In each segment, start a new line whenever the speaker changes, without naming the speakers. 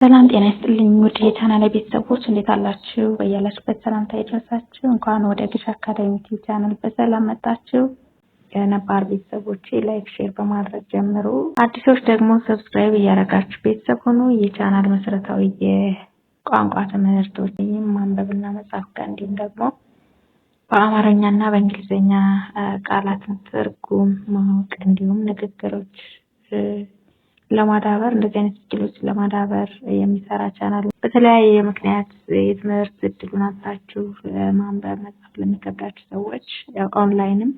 ሰላም ጤና ይስጥልኝ ውድ የቻናሌ ቤተሰቦች እንዴት አላችሁ? በያላችሁበት ሰላምታ ይድረሳችሁ። እንኳን ወደ ግሽ አካዳሚ ዩቲዩብ ቻናል በሰላም መጣችሁ። የነባር ቤተሰቦች ላይክ፣ ሼር በማድረግ ጀምሩ። አዲሶች ደግሞ ሰብስክራይብ እያደረጋችሁ ቤተሰብ ሆኑ። የቻናል መሰረታዊ የቋንቋ ትምህርቶች ማንበብና መጻፍ ጋር እንዲሁም ደግሞ በአማርኛና በእንግሊዝኛ ቃላትን ትርጉም ማወቅ እንዲሁም ንግግሮች ለማዳበር እንደዚህ አይነት ስኪሎች ለማዳበር የሚሰራ ቻናል። በተለያየ ምክንያት የትምህርት እድሉን አጣችሁ ማንበብ መጻፍ ለሚከብዳችሁ ሰዎች ያው ኦንላይንም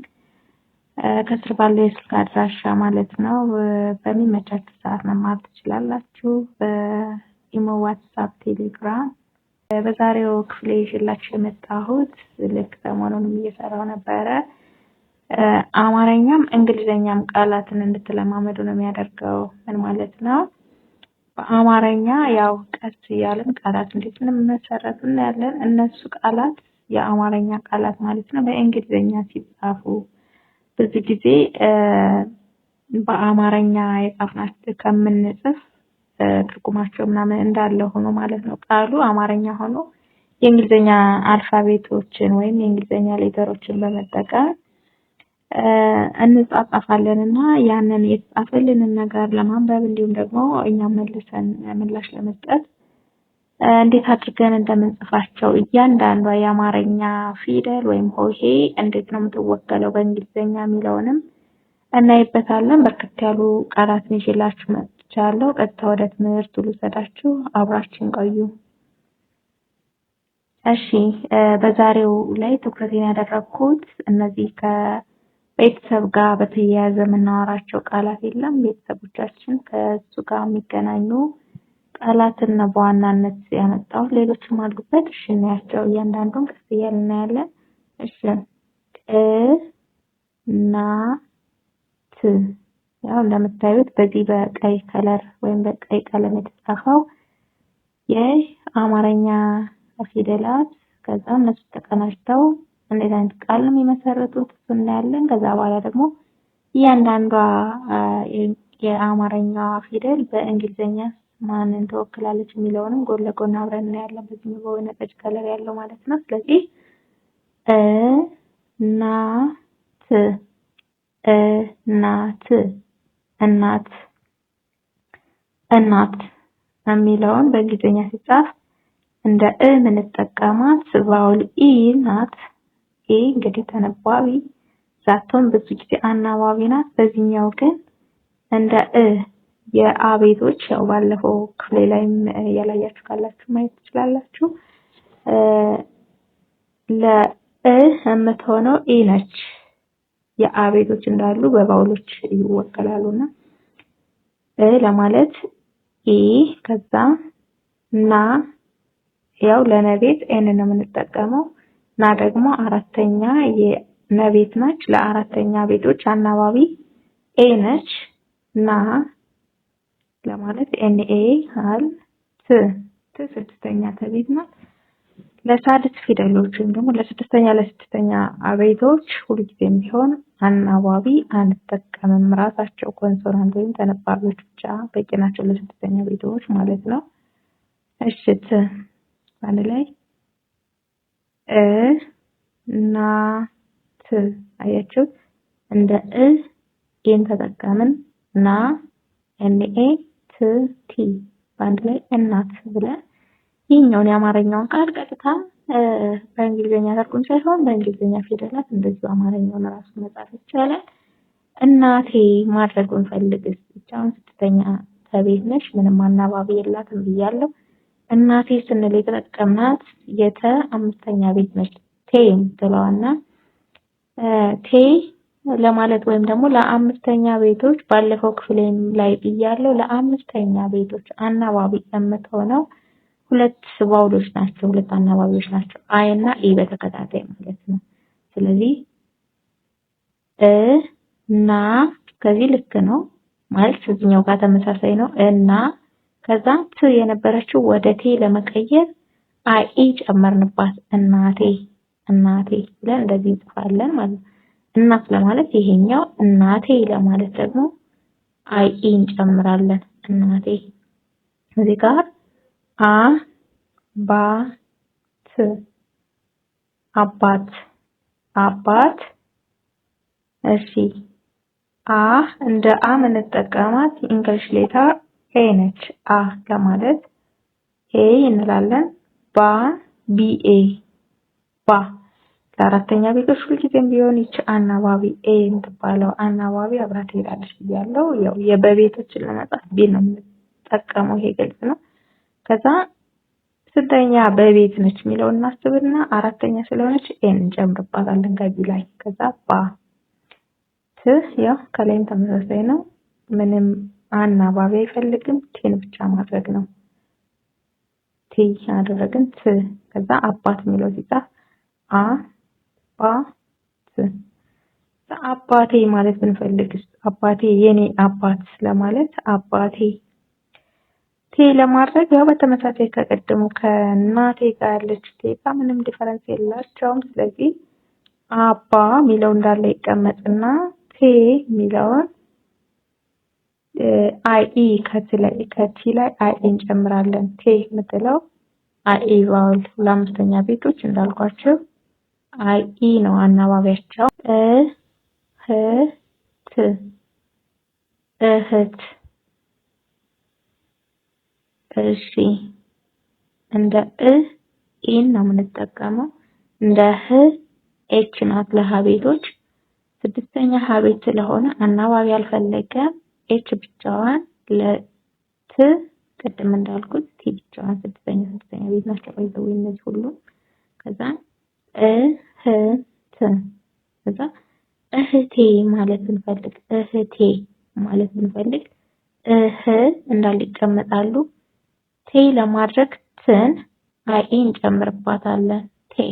ከስር ባለው የስልክ አድራሻ ማለት ነው በሚመቻችሁ ሰዓት መማር ትችላላችሁ። በኢሞ፣ ዋትስአፕ፣ ቴሌግራም። በዛሬው ክፍሌ ይዤላችሁ የመጣሁት ልክ ሰሞኑንም እየሰራሁ ነበረ አማርኛም እንግሊዘኛም ቃላትን እንድትለማመዱ ነው የሚያደርገው። ምን ማለት ነው? በአማርኛ ያው ቀስ እያልን ቃላት እንዴት እንደሚመሰረቱ እናያለን። እነሱ ቃላት የአማርኛ ቃላት ማለት ነው በእንግሊዘኛ ሲጻፉ ብዙ ጊዜ በአማርኛ የጻፍናቸው ከምንጽፍ ትርጉማቸው ምናምን እንዳለ ሆኖ ማለት ነው ቃሉ አማርኛ ሆኖ የእንግሊዘኛ አልፋቤቶችን ወይም የእንግሊዘኛ ሌተሮችን በመጠቀም እንጻጻፋለንና ያንን የተጻፈልንን ነገር ለማንበብ እንዲሁም ደግሞ እኛ መልሰን ምላሽ ለመስጠት እንዴት አድርገን እንደምንጽፋቸው እያንዳንዷ የአማርኛ ፊደል ወይም ሆሄ እንዴት ነው የምትወከለው በእንግሊዘኛ የሚለውንም እናይበታለን። በርከት ያሉ ቃላትን ይዤላችሁ መጥቻለሁ። ቀጥታ ወደ ትምህርቱ ልውሰዳችሁ፣ አብራችን ቆዩ። እሺ፣ በዛሬው ላይ ትኩረቴን ያደረኩት እነዚህ ቤተሰብ ጋር በተያያዘ የምናወራቸው ቃላት የለም። ቤተሰቦቻችን ከሱ ጋር የሚገናኙ ቃላትን ነው በዋናነት ያመጣው። ሌሎችም አሉበት። እሺ እናያቸው። እያንዳንዱን ቀስ እያልን እናያለን። እሺ እና ት ያው እንደምታዩት በዚህ በቀይ ከለር ወይም በቀይ ቀለም የተጻፈው የአማርኛ ፊደላት ከዛ እነሱ ተቀናጅተው እንዴት አይነት ቃል ነው የሚመሰረቱት እናያለን። ከዛ በኋላ ደግሞ እያንዳንዷ የአማርኛ ፊደል በእንግሊዘኛ ማንን ትወክላለች የሚለውንም ጎን ለጎን አብረን እናያለን። በዚህ በወይነ ጠጅ ከለር ያለው ማለት ነው። ስለዚህ እናት እናት እናት የሚለውን በእንግሊዘኛ ሲጻፍ እንደ የምንጠቀማት ቫውል ኢ ናት። እንግዲህ ተነባቢ ዛቶን ብዙ ጊዜ አናባቢ ናት። በዚህኛው ግን እንደ የአቤቶች ያው ባለፈው ክፍሌ ላይም ያላያችሁ ካላችሁ ማየት ትችላላችሁ። የምትሆነው ኢ ነች። የአቤቶች እንዳሉ በቫውሎች ይወከላሉና ለማለት ኢ ከዛ ና ያው ለነቤት ኤን ነው የምንጠቀመው እና ደግሞ አራተኛ የነቤት ነች። ለአራተኛ ቤቶች አናባቢ ኤ ነች። ና ለማለት ኤን ኤ አል ት ስድስተኛ ተቤት ናት። ለሳድስ ፊደሎች ወይም ደግሞ ለስድስተኛ ቤቶች ሁልጊዜም ቢሆን አናባቢ አንጠቀምም። ራሳቸው ኮንሶናንት ወይም ተነባቢዎች ብቻ በቂ ናቸው ለስድስተኛ ቤቶች ማለት ነው። እሺ ት አንድ ላይ እናት አያችሁ እንደ ኤን ተጠቀምን ና ኤንኤ ቲ በአንድ ላይ እናት ብለን ይሄኛውን የአማርኛውን ቃል ቀጥታ በእንግሊዘኛ ተርጉም ሳይሆን በእንግሊዘኛ ፊደላት እንደዚሁ አማርኛውን ራሱ መጻፍ ይቻላል። እናቴ ማድረጉን ፈልግስ ብቻውን ስድስተኛ ተቤት ነች፣ ምንም አናባቢ የላትም ብያለሁ። እናቴ ስንል የተጠቀምናት አምስተኛ ቤት ነች። ቴ ትለዋና ቴ ለማለት ወይም ደግሞ ለአምስተኛ ቤቶች ባለፈው ክፍሌም ላይ ብያለሁ። ለአምስተኛ ቤቶች አናባቢ የምትሆነው ሁለት ቫውሎች ናቸው፣ ሁለት አናባቢዎች ናቸው። አይ እና ኢ በተከታታይ ማለት ነው። ስለዚህ እና ከዚህ ልክ ነው ማለት እዚህኛው ጋር ተመሳሳይ ነው። እና ከዛ ት የነበረችው ወደ ቴ ለመቀየር አይ ኢ ጨመርንባት። እናቴ ብለን እንደዚህ እንጽፋለን ማለት ነው። እናት ለማለት ይሄኛው፣ እናቴ ለማለት ደግሞ አይ ኢ እንጨምራለን። እናቴ እዚህ ጋር አ ባ ት አባት አባት። እሺ አ እንደ አ የምንጠቀማት እንግሊሽ ሌተር ኤ ነች። አ ለማለት ኤ እንላለን። ባ ቢኤ ባ። ለአራተኛ ቤቶች ሁልጊዜም ቢሆን ይች አናባቢ ኤ የምትባለው አናባቢ አብራ ትሄዳለች ብያለሁ። ያው የበቤቶችን ለመጻፍ ቢ ነው የምንጠቀመው፣ ይሄ ግልጽ ነው። ከዛ ስንተኛ በቤት ነች የሚለውን እናስብና አራተኛ ስለሆነች ኤን እንጨምርባታለን ከቢ ላይ። ከዛ ባ ት ያው ከላይም ተመሳሳይ ነው። ምንም አናባቢ አይፈልግም፣ ቲን ብቻ ማድረግ ነው። ቲ አደረግን ት። ከዛ አባት የሚለው ሲጻፍ አ ባ ት። አባቴ ማለት ብንፈልግስ አባቴ የኔ አባት ለማለት አባቴ ቴ ለማድረግ ያው በተመሳሳይ ከቀደሙ ከእናቴ ጋር ያለች ቴ ጋር ምንም ዲፈረንስ የላቸውም። ስለዚህ አባ የሚለው እንዳለ ይቀመጥና ቴ የሚለውን አይ ከቲ ላይ አይ እንጨምራለን። ቴ የምትለው አይ ቫውል ለአምስተኛ ቤቶች እንዳልኳቸው አይ ነው አናባቢያቸው። ህ ት እህት። እሺ እንደ ኢን ነው የምንጠቀመው። እንደ ህ ኤች ናት ለሀ ቤቶች። ስድስተኛ ሀ ቤት ስለሆነ አናባቢ አልፈለገም። ኤች ብቻዋን ለት ቅድም እንዳልኩት ቲ ብቻዋን ስድስተኛ ቤት ናቸው ባይዘው እነዚህ ሁሉ። ከዛ እህት። ከዛ እህቴ ማለት ብንፈልግ እህቴ ማለት ብንፈልግ እህ እንዳለ ይቀመጣሉ። ቴ ለማድረግ ትን አይ እንጨምርባታለን። ቴ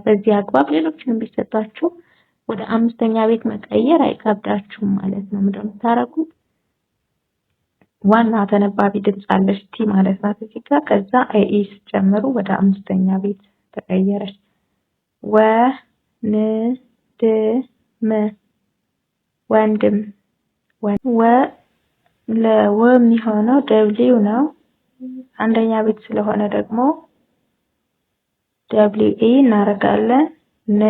በዚህ አግባብ ሌሎችንም ቢሰጣችሁ ወደ አምስተኛ ቤት መቀየር አይከብዳችሁም ማለት ነው። ምንድነው የምታረጉት? ዋና ተነባቢ ድምጽ አለች ቲ ማለት ናት እዚህ ጋር። ከዛ አይ ጨምሩ ወደ አምስተኛ ቤት ተቀየረች። ወንድም ወ ለወ የሚሆነው ደብሊው ነው። አንደኛ ቤት ስለሆነ ደግሞ ደብሊው ኤ እናደርጋለን። ን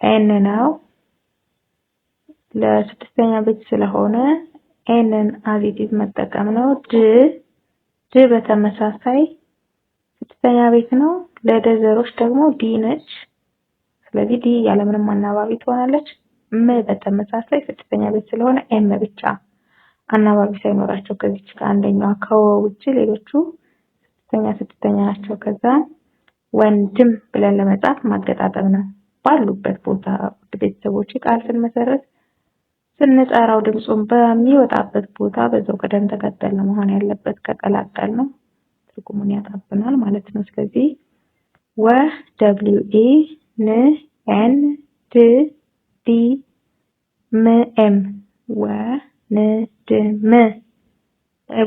ኤን ነው። ለስድስተኛ ቤት ስለሆነ ኤንን አዚቲቭ መጠቀም ነው። ድ በተመሳሳይ ስድስተኛ ቤት ነው። ለደዘሮች ደግሞ ዲ ነች። ስለዚህ ዲ ያለምንም አናባቢ ትሆናለች። ም በተመሳሳይ ስድስተኛ ቤት ስለሆነ ኤም ብቻ አናባቢ ሳይኖራቸው ከዚች ከአንደኛዋ ከወ ውጪ ሌሎቹ ስድስተኛ ናቸው። ከዛ ወንድም ብለን ለመጻፍ ማገጣጠም ነው። ባሉበት ቦታ ቤተሰቦች ቃል ስንመሰረት ስንጠራው ድምጹን በሚወጣበት ቦታ በዛው ቅደም ተከተል ነው መሆን ያለበት። ከቀላቀል ነው ትርጉሙን ያጣብናል ማለት ነው። ስለዚህ ወ ደብሊው ኤ ን ኤን ድ ዲ ም ኤም ወንድም።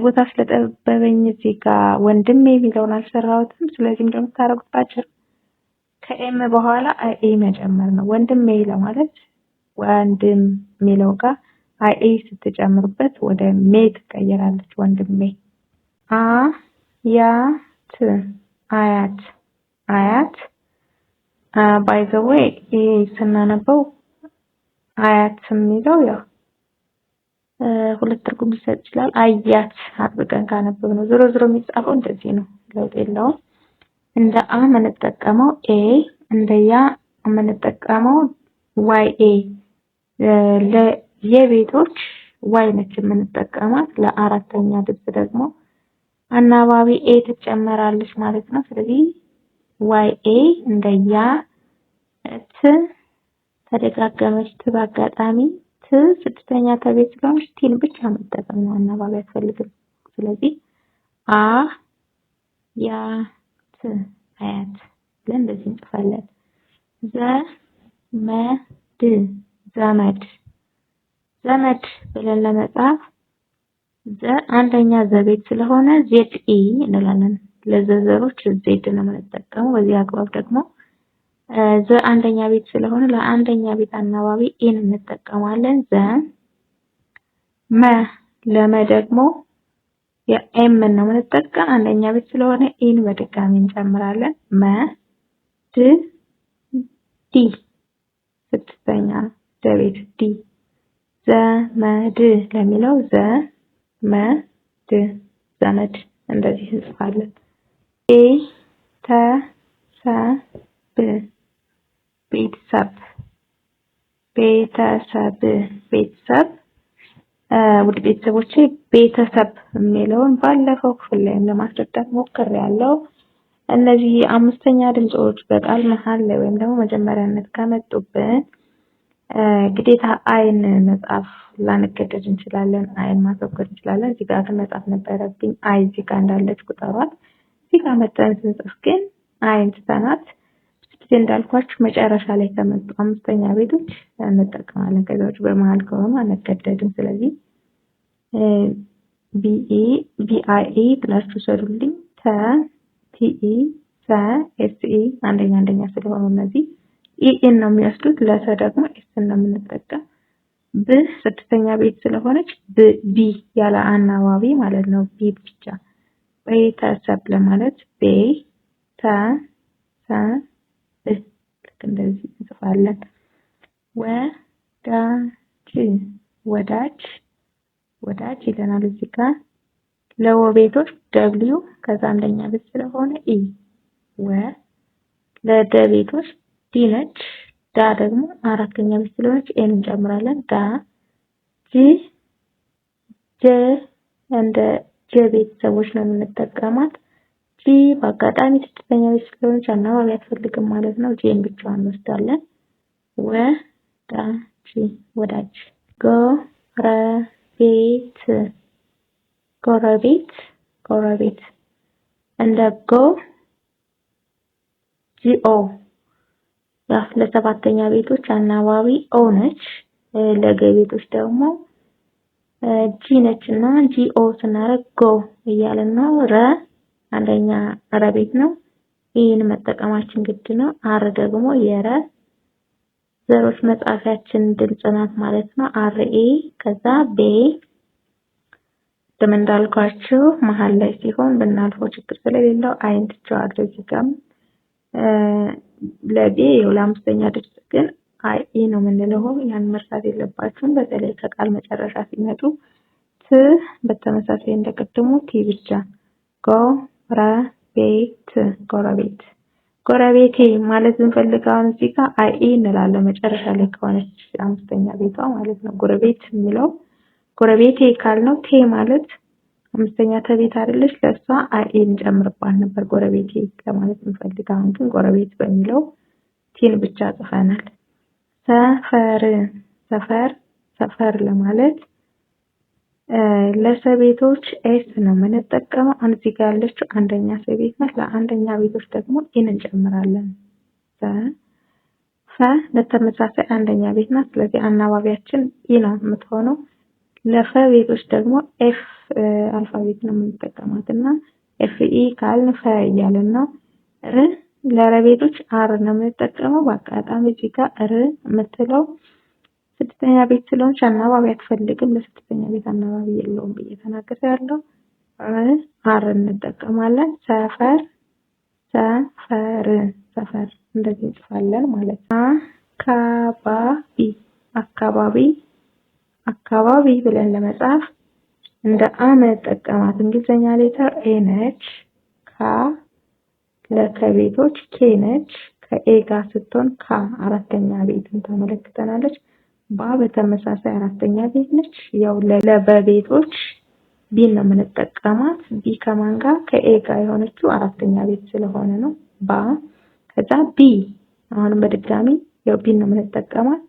ቦታ ስለጠበበኝ እዚህ ጋር ወንድም የሚለውን አልሰራሁትም። ስለዚህ እንደምታረጉት ባጭር ከኤም በኋላ አይ መጨመር ነው። ወንድሜ ለማለት ወንድም የሚለው ጋር አይ ስትጨምሩበት ወደ ሜ ትቀየራለች። ወንድሜ። አያት አያት ባይ ዘ ዌይ ይሄ ስናነበው አያት የሚለው ያው ሁለት ትርጉም ሊሰጥ ይችላል። አያት አጥብቀን ካነበብነው ዞሮ የሚጻፈው እንደዚህ ነው፣ ለውጥ የለውም። እንደ አ የምንጠቀመው ኤ፣ እንደ ያ የምንጠቀመው ዋይ ኤ። ለየቤቶች ዋይ ነች የምንጠቀማት። ለአራተኛ ድምጽ ደግሞ አናባቢ ኤ ትጨመራለች ማለት ነው። ስለዚህ ዋይ ኤ እንደ ያ። ት ተደጋገመች ት በአጋጣሚ ት ስድስተኛ ተቤት ስለሆነች ቲን ብቻ መጠቀም ነው፣ አናባቢ አያስፈልግም። ስለዚህ አ ያ ት አያት ብለን እንደዚህ እንጽፋለን። ዘመድ ብለን ለመጻፍ አንደኛ ዘቤት ስለሆነ ዜድ ኢ እንላለን። ለዘዘሮች ዜድ ነው የምንጠቀመው። በዚህ አግባብ ደግሞ አንደኛ ቤት ስለሆነ ለአንደኛ ቤት አናባቢ ኢን እንጠቀማለን። ለመ ደግሞ የኤም ነው የምንጠቀም አንደኛ ቤት ስለሆነ ኢን በድጋሚ እንጨምራለን። ድ ዲ ስድስተኛ ደቤት ዲ ዘመድ ለሚለው ዘመድ ዘመድ እንደዚህ እንጽፋለን። ቤተሰብ ቤተሰብ ቤተሰብ ቤተሰብ ውድ ቤተሰቦቼ ቤተሰብ የሚለውን ባለፈው ክፍል ላይ ለማስረዳት ሞክሬያለሁ። እነዚህ አምስተኛ ድምጾች በቃል መሃል ላይ ወይም ደግሞ መጀመሪያነት ከመጡብን ግዴታ አይን መጻፍ ላንገደድ እንችላለን። አይን ማስወገድ እንችላለን። እዚህ ጋር መጻፍ ነበረብኝ። አይ እዚህ ጋር እንዳለች ቁጠሯት። እዚህ ጋር መተን ስንጽፍ ግን አይን ትተናት እንዳልኳችሁ መጨረሻ ላይ ከመጡ አምስተኛ ቤቶች እንጠቀማለን። ከዛ ውጭ በመሃል ከሆነ አንገደድም። ስለዚህ ቢአይኢ ብላችሁ ሰሩልኝ። ቲኢ ኤስኢ አንደኛ ስለሆኑ እነዚህ ኢኤን ነው የሚወስዱት። ለሰ ደግሞ ኤስን ነው የምንጠቀም። ስድስተኛ ቤት ስለሆነች ቢ ያለ አናባቢ ማለት ነው። ቢ ብቻ ቤተሰብ ለማለት ልክ እንደዚህ እንጽፋለን። ወዳጅ ይለናል እዚህ ጋር። ለወቤቶች ደብሊው ከዛ አንደኛ ቤት ስለሆነ ኢ ለደቤቶች ዲ ነች። ዳ ደግሞ አራተኛ ቤት ስለሆነች ኤን እንጨምራለን። ጀ እንደ ጀ ቤተሰቦች ነው የምንጠቀማት። ጂ በአጋጣሚ ስድስተኛ ቤት ስለሆነች አናባቢ አትፈልግም ማለት ነው። ጂን ብቻዋን እንወስዳለን። ወዳጅ ጎረቤት እንደ ጂኦ ለሰባተኛ ቤቶች አናባቢ ኦ ነች። ለገቤቶች ደግሞ ጂ ነችና ጂኦ ስናረግ ጎ እያለን ነው። አንደኛ ቤት ነው። ኢን መጠቀማችን ግድ ነው። አር ደግሞ የረ ዘሮች መጻፊያችን ድምጽ ናት ማለት ነው። አርኤ ከዛ ቤ እንዳልኳችሁ መሃል ላይ ሲሆን ብናልፈው ችግር ስለሌለው አይን ትቻለሁ። እዚህ ጋር ለቤ ለአምስተኛ ድምጽ ግን አይ ነው የምንለው። ያን መርሳት የለባችሁም። በተለይ ከቃል መጨረሻ ሲመጡ በተመሳሳይ እንደቀደሙ ቲ ብቻ ጎረቤቴ ማለት እንፈልጋው እዚህ ጋር አይ እንላለን። መጨረሻ ላይ ከሆነች አምስተኛ ቤቷ ማለት ነው። ጎረቤት የሚለው ጎረቤቴ ካልነው ቴ ማለት አምስተኛ ተቤት አይደለች። ለሷ አይ እንጨምርባት ነበር ጎረቤቴ ለማለት እንፈልጋው። ግን ጎረቤት በሚለው ቲን ብቻ ጽፈናል። ሰፈር ለማለት ለሰቤቶች ኤስ ነው የምንጠቀመው። እዚህ ጋር ያለችው አንደኛ ሰቤት ናት። ለአንደኛ ቤቶች ደግሞ ኢን እንጨምራለን። ለተመሳሳይ አንደኛ ቤት ናት። ስለዚህ አናባቢያችን ኢ ነው የምትሆነው። ለፈ ቤቶች ደግሞ ኤፍ አልፋቤት ነው የምንጠቀማትና ኤፍ ኢ ካልን ፈ እያለን ነው። ለረቤቶች አር ነው የምንጠቀመው። በአጋጣሚ እዚህ ጋር የምትለው ስድስተኛ ቤት ስለሆነች አናባቢ አትፈልግም። ለስድስተኛ ቤት አናባቢ የለውም ብዬ ተናግሬያለሁ። አር እንጠቀማለን። ሰፈር እንደዚህ እንጽፋለን ማለት ነው። አካባቢ ብለን ለመጻፍ እንደ አ መጠቀማት እንግሊዘኛ ሌተር ኤ ነች። ለከቤቶች ኬ ነች። ከኤ ጋር ስትሆን አራተኛ ቤትን ተመለክተናለች። በተመሳሳይ አራተኛ ቤት ነች። ያው ለበቤቶች ቢ ነው የምንጠቀማት። ቢ ከማን ጋር ከኤ ጋር የሆነችው አራተኛ ቤት ስለሆነ ነው። ከዛ ቢ አሁንም በድጋሚ ያው ቢ ነው የምንጠቀማት።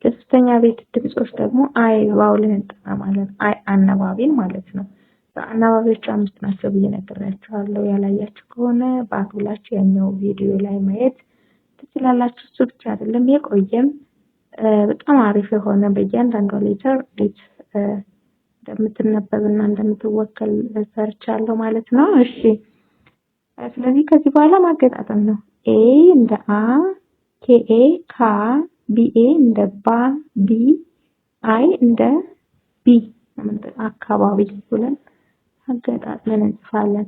ለሶስተኛ ቤት ድምጾች ደግሞ አይ ቫውልን እንጠቀማለን። አይ አናባቢን ማለት ነው። አናባቢዎች 5 ናቸው ብዬ ነግሬያችኋለሁ። ያላያችሁ ከሆነ ባትብላችሁ ያኛው ቪዲዮ ላይ ማየት ትችላላችሁ። እሱ ብቻ አይደለም የቆየም በጣም አሪፍ የሆነ በእያንዳንዱ ሌተር እንዴት እንደምትነበብና እንደምትወከል ሰርቻለሁ ማለት ነው። እሺ ስለዚህ ከዚህ በኋላ ማገጣጠም ነው። ኤ እንደ አ፣ ኬኤ ካ፣ ቢኤ እንደ ባ፣ ቢ፣ አይ እንደ ቢ አካባቢ ብለን አገጣጥመን እንጽፋለን።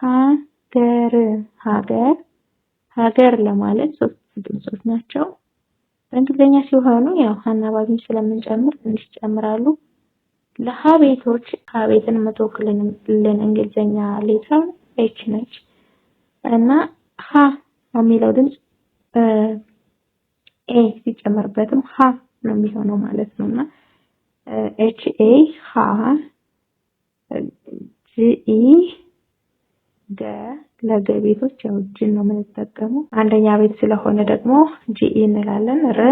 ሀገር ሀገር ሀገር ለማለት ሶስት ድምጾች ናቸው። በእንግሊዘኛ ሲሆኑ ያው አናባቢ ስለምንጨምር ትንሽ ይጨምራሉ። ለሀ ቤቶች ሀ ቤትን የምትወክልልን እንግሊዘኛ ሌተር ኤች ነች እና ሀ የሚለው ድምጽ ኤ ሲጨመርበትም ሀ ነው የሚሆነው ማለት ነውና ኤች ኤ ሀ ጂ ኢ ገ ለገ ቤቶች ያው ጂን ነው የምንጠቀመው። አንደኛ ቤት ስለሆነ ደግሞ ጂኢ እንላለን። ር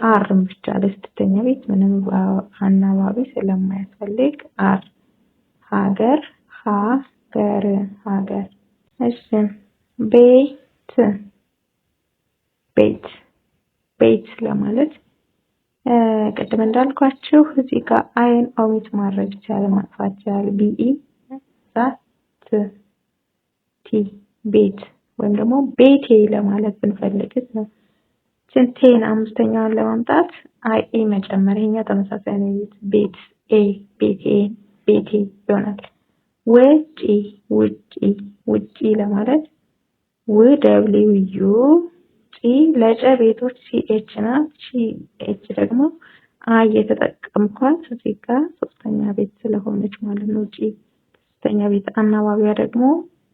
አርም ብቻ ለስድስተኛ ቤት ምንም አናባቢ ስለማያስፈልግ አር ሀገር ሀገር ሀገር። እሺ ቤት ቤት ቤት ለማለት ቅድም እንዳልኳችሁ እዚህ ጋር አይን ኦሚት ማድረግ ይቻላል፣ ማጥፋት ይቻላል። ቢኢ ዛት ቲ ቤት ወይም ደግሞ ቤቴ ለማለት ብንፈልግስ ነው። ቴን አምስተኛውን ለማምጣት አይ ኤ መጨመር፣ ይሄኛው ተመሳሳይ ነው። ቤት ኤ ቤቴ ቤቴ ይሆናል። ውጪ ውጪ ውጪ ለማለት ው ደብሊው ዩ ጪ ለጨ ቤቶች ሲኤች ናት። ሲኤች ደግሞ አይ የተጠቀምኳት እዚህ ጋር ሶስተኛ ቤት ስለሆነች ማለት ነው። ጪ ሶስተኛ ቤት አናባቢያ ደግሞ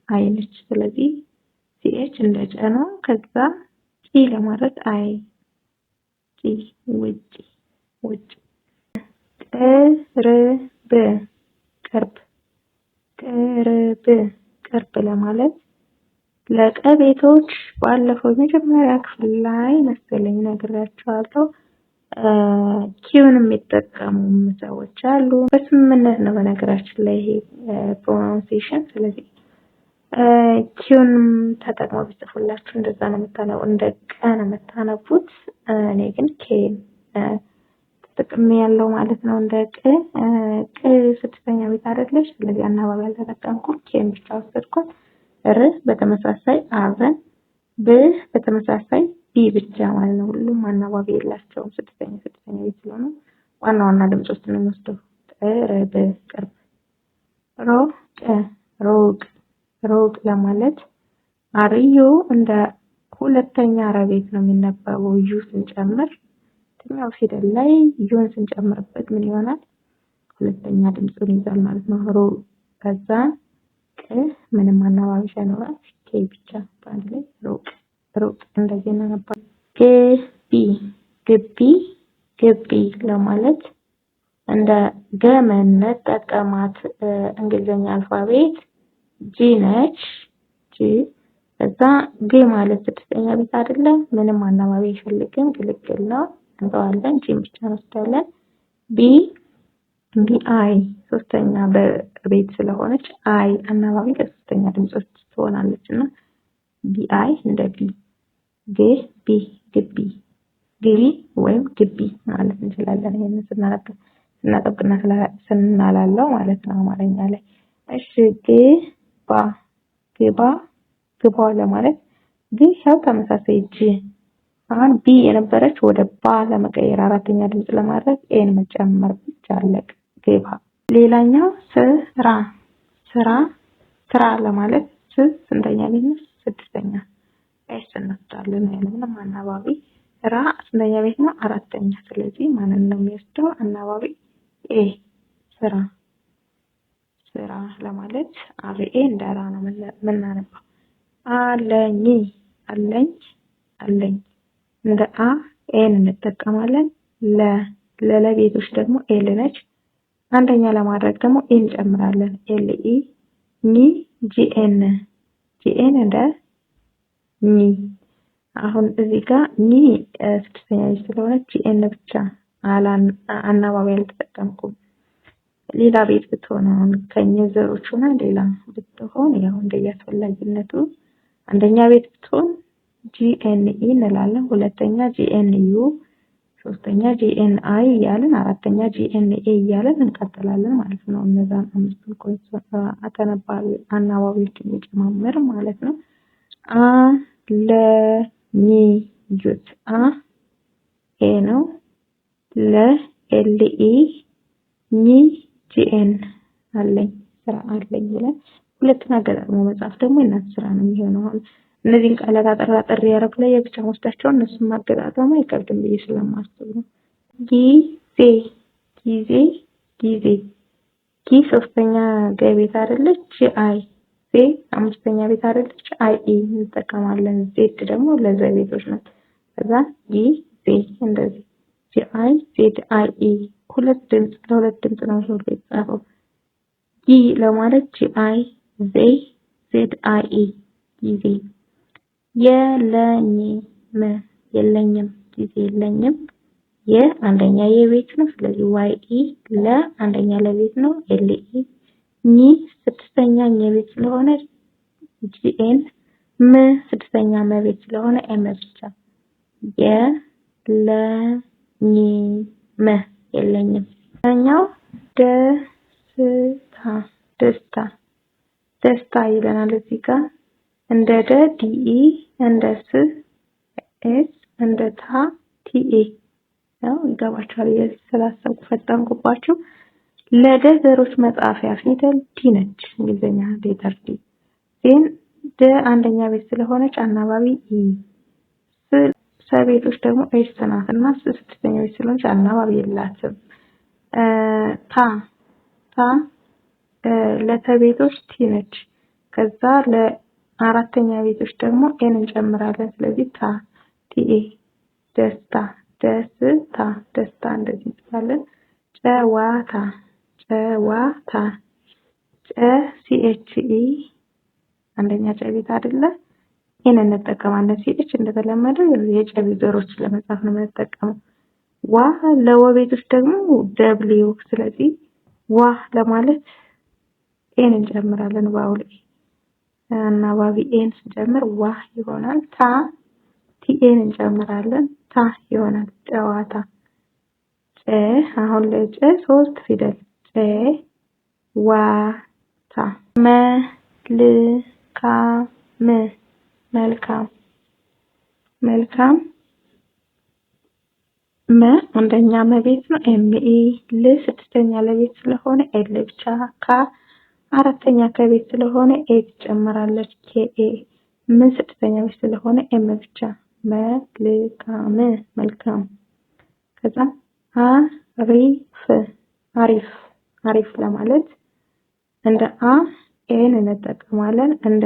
አይ ነች። ስለዚህ ሲኤች እንደ ጨ ነው። ከዛ ጪ ለማለት አይ ጪ ውጪ ውጪ። ቅርብ ቅርብ ቅርብ ቅርብ ለማለት ለቀ ቤቶች ባለፈው የመጀመሪያ ክፍል ላይ መሰለኝ ነግራቸዋለሁ። ኪውን የሚጠቀሙ ሰዎች አሉ። በስምምነት ነው በነገራችን ላይ ይሄ ፕሮናንሴሽን። ስለዚህ ኪውን ተጠቅመው ቢጽፉላችሁ እንደዛ ነው የምታነቡ፣ እንደ ቀ ነው የምታነቡት። እኔ ግን ኬን ተጠቅሜ ያለው ማለት ነው። እንደ ቅ ስድስተኛ ቤት አይደለች። ስለዚህ አናባቢ አልተጠቀምኩም፣ ኬን ብቻ ወሰድኩት። ር በተመሳሳይ አብረን፣ ብ በተመሳሳይ ቢ ብቻ ማለት ነው። ሁሉም አናባቢ የላቸውም ስድስተኛ ቤት ስለሆነ ዋና ዋና ድምጾችን ነው የምወስደው። ቅርብ ቅርብ። ሮቅ ሩቅ ሩቅ ለማለት አርዩ እንደ ሁለተኛ ረ ቤት ነው የሚነበበው። ዩ ስንጨምር የትኛው ፊደል ላይ ዩን ስንጨምርበት ምን ይሆናል? ሁለተኛ ድምጹን ይዛል ማለት ነው። ሩቅ ከዛ ምንም አናባቢ ሳይኖራት ኬ ብቻ በአንድ ላይ ሩቅ ሩቅ እንደዚህ እናነባለን። ግቢ ግቢ ግቢ ለማለት እንደ ገመነት ጠቀማት እንግሊዘኛ አልፋቤት ጂ ነች። ጂ ከዛ ግ ማለት ስድስተኛ ቤት አይደለ? ምንም አናባቢ አይፈልግም፣ ግልግል ነው እንተዋለን። ጂን ብቻ እንወስዳለን። ቢ አይ ሶስተኛ በቤት ስለሆነች አይ አናባቢ ለሶስተኛ ድምጾች ትሆናለች እና ቢ አይ እንደ ቢ። ግቢ ግቢ ግቢ ወይም ግቢ ማለት እንችላለን። ይሄንን ስናጠብቅና ስናላለው ማለት ነው አማርኛ ላይ። እሺ ግባ ግባ ግባ ለማለት ግን ያው ተመሳሳይ ጂ አሁን ቢ የነበረች ወደ ባ ለመቀየር አራተኛ ድምጽ ለማድረግ ኤን መጨመር ብቻ አለቅ። ግባ። ሌላኛው ስራ ስራ ስራ ለማለት ስንተኛ ቤት ነው? ስድስተኛ ኤስ እንወስዳለን ያለምንም አናባቢ። ራ ስንተኛ ቤት ነው? አራተኛ። ስለዚህ ማንን ነው የሚወስደው? አናባቢ ኤ ስራ ስራ ለማለት አርኤ እንደራ ነው የምናነባው። አለኝ አለኝ አለኝ እንደ አ ኤን እንጠቀማለን። ለቤቶች ደግሞ ኤል ነች። አንደኛ ለማድረግ ደግሞ ኤን እንጨምራለን። ኤል ኢ ኒ ጂኤን ጂኤን እንደ ኒ። አሁን እዚህ ጋር ኒ ስድስተኛ ስለሆነ ጂኤን ብቻ አናባቢ አልተጠቀምኩም። ሌላ ቤት ብትሆን አሁን ከነዘሮች ሆነ ሌላ ብትሆን ያው እንደያስፈላጊነቱ አንደኛ ቤት ብትሆን ጂኤን ኢ እንላለን። ሁለተኛ ጂኤን ዩ፣ ሶስተኛ ጂኤን አይ እያልን አራተኛ ጂኤን ኤ እያልን እንቀጥላለን ማለት ነው። እነዛን አምስቱን ተነባቢ አናባቢዎችን የሚጨማምር ማለት ነው። ለሚዩት አ ኤ ነው። ለኤልኢ ኒ ጂኤን አለኝ ስራ አለኝ ብለን ሁለቱን አገጣጥሞ መጻፍ ደግሞ የእናንተ ስራ ነው የሚሆነው። አሁን እነዚህን ቃላት አጠር ያደረኩ ላይ የብቻ ወስዳቸው እነሱን ማገጣጠሙ አይከብድም ብዬ ስለማስብ ነው። ጊዜ ጊዜ ጊዜ ጊ ሶስተኛ ገ ቤት አይደለች አይ ዜ አምስተኛ ቤት አይደለች አይ ኢ እንጠቀማለን። ዜድ ደግሞ ለዘ ቤቶች ናት። ከዛ ጊዜ እንደዚህ ጂ አይ ዜድ አይ ኢ ሁለት ድምጽ ለሁለት ድምጽ ነው ሁሉ የተጻፈው። ጊ ለማለት ጂ አይ ዜ ዜድ አይ ኢ ጊዜ። የለኝም ጊዜ የለኝም። የአንደኛ የቤት ነው ስለዚህ ዋይ ኢ ለአንደኛ ለቤት ነው ኤል ኢ ኒ ስድስተኛ የቤት ስለሆነ ጂኤን ም ስድስተኛ መቤት ስለሆነ ኤም ብቻ። የለኝም ኛው ደስታ ይለናል እዚህ ጋር እንደ ደ ዲኢ እንደ ስ ኤስ እንደ ታ ቲኤ ነው። ይገባችኋል? የዚህ ስላሰብኩ ፈጠንኩባችሁ። ለደ ዘሮች መጻፊያ ፊደል ዲ ነች። እንግሊዘኛ ሌተር ዲ ዜን ደ አንደኛ ቤት ስለሆነች አናባቢ ኢ ሰቤቶች ደግሞ ኤስ ናት እና ስድስተኛ ቤት ስለሆነች አናባቢ የላትም። ታ ለተቤቶች ቲ ነች። ከዛ ለአራተኛ ቤቶች ደግሞ ኤን እንጨምራለን። ስለዚህ ታ ቲኤ ደስታ ደስታ እንደዚህ እንጽፋለን። ጨዋታ ጨ ሲኤች ኢ አንደኛ ጨ ቤት አይደለ ኤን እንጠቀማለን። ሲኤች እንደተለመደው የጨ ዘሮች ለመጻፍ ነው የምንጠቀመው። ዋ ለወ ቤቶች ደግሞ ደብሊው ስለዚህ ዋ ለማለት ኤን እንጨምራለን። ዋው ላይ አናባቢ ኤን ስንጨምር ዋ ይሆናል። ታ ቲኤን እንጨምራለን ታ ይሆናል ጨዋታ። ጨ አሁን ለጨ ሶስት ፊደል ጨ ዋ ታ መልካም መ አንደኛ መቤት ነው ኤም ኢ ል ስድስተኛ ለቤት ስለሆነ ኤል ብቻ ካ አራተኛ ከቤት ስለሆነ ኤ ትጨምራለች ኬ ኤ ም ስድስተኛ ቤት ስለሆነ ኤም ብቻ መልካም። ከዛ አሪፍ ለማለት እንደ አ ኤን እንጠቀማለን። እንደ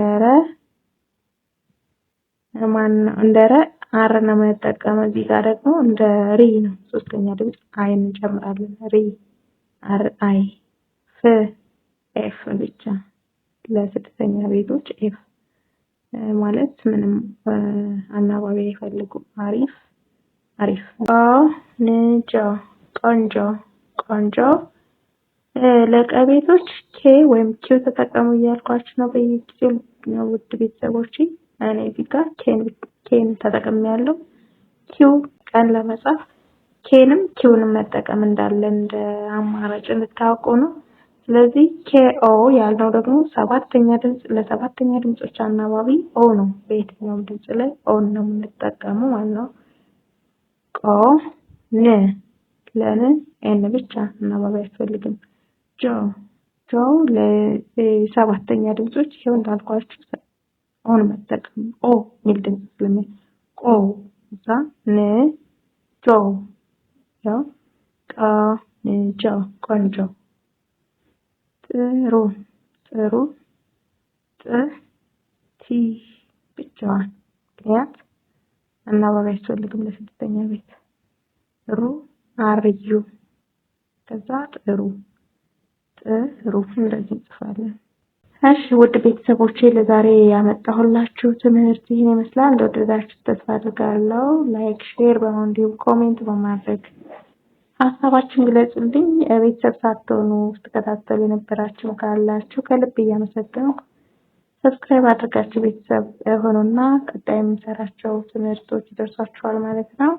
ረ አር ነው የምንጠቀመው። እዚህ ጋር ደግሞ እንደ ሪ ነው ሶስተኛ ድምጽ አይን እንጨምራለን። ሪ አር አይ ኤፍ ብቻ ለስድስተኛ ቤቶች ኤፍ ማለት ምንም አናባቢ አይፈልጉም። አሪፍ ቆንጆ ለቀቤቶች ኬ ወይም ኪው ተጠቀሙ እያልኳችሁ ነው በየጊዜው ነው ውድ ቤተሰቦቼ። እኔ እዚህ ጋር ኬን ተጠቅሜያለሁ። ኪው ቀን ለመጻፍ ኬንም ኪውንም መጠቀም እንዳለ እንደ አማራጭ እንድታውቁ ነው። ስለዚህ ኬኦ ያልነው ደግሞ ሰባተኛ ድምጽ ለሰባተኛ ድምጾች አናባቢ ኦ ነው። በየትኛውም ድምጽ ላይ ኦ ነው የምንጠቀመው ማለት ነው። ለን ኤን ብቻ አናባቢ አያስፈልግም። ጆ ለሰባተኛ ድምጾች ይሄው እንዳልኳችሁ ኦን መጠቀም ኦ ሚል ድምጽ ስለሚል እዛ ቆንጆ ጥሩ ቲ ብቻዋን ምክንያት አናባቢ አያስፈልግም ለስድስተኛ ቤት። አርዩ ከዛ ጥሩ እንደዚህ እንጽፋለን። እሺ ውድ ቤተሰቦቼ ለዛሬ ያመጣሁላችሁ ትምህርት ይሄን ይመስላል። እንደወደዳችሁ ተስፋ አድርጋለሁ። ላይክ፣ ሼር እንዲሁም ኮሜንት በማድረግ ሀሳባችሁን ግለጹልኝ። ቤተሰብ ሳትሆኑ ስትከታተሉ የነበራችሁ ካላችሁ ከልብ እያመሰገንኩ ሰብስክራይብ አድርጋችሁ ቤተሰብ ሆኖና ቀጣይ የምሰራቸው ትምህርቶች ይደርሷችኋል ማለት ነው።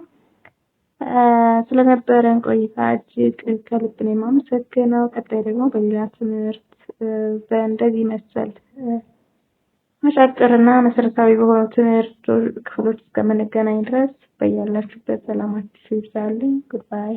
ስለነበረን ቆይታ እጅግ ከልብ ነው የማመሰግነው። ቀጣይ ደግሞ በሌላ ትምህርት በእንደዚህ መሰል አጫጭርና መሰረታዊ በሆኑ ትምህርት ክፍሎች እስከምንገናኝ ድረስ በያላችሁበት ሰላማችሁ ይብዛልኝ። ጉድባይ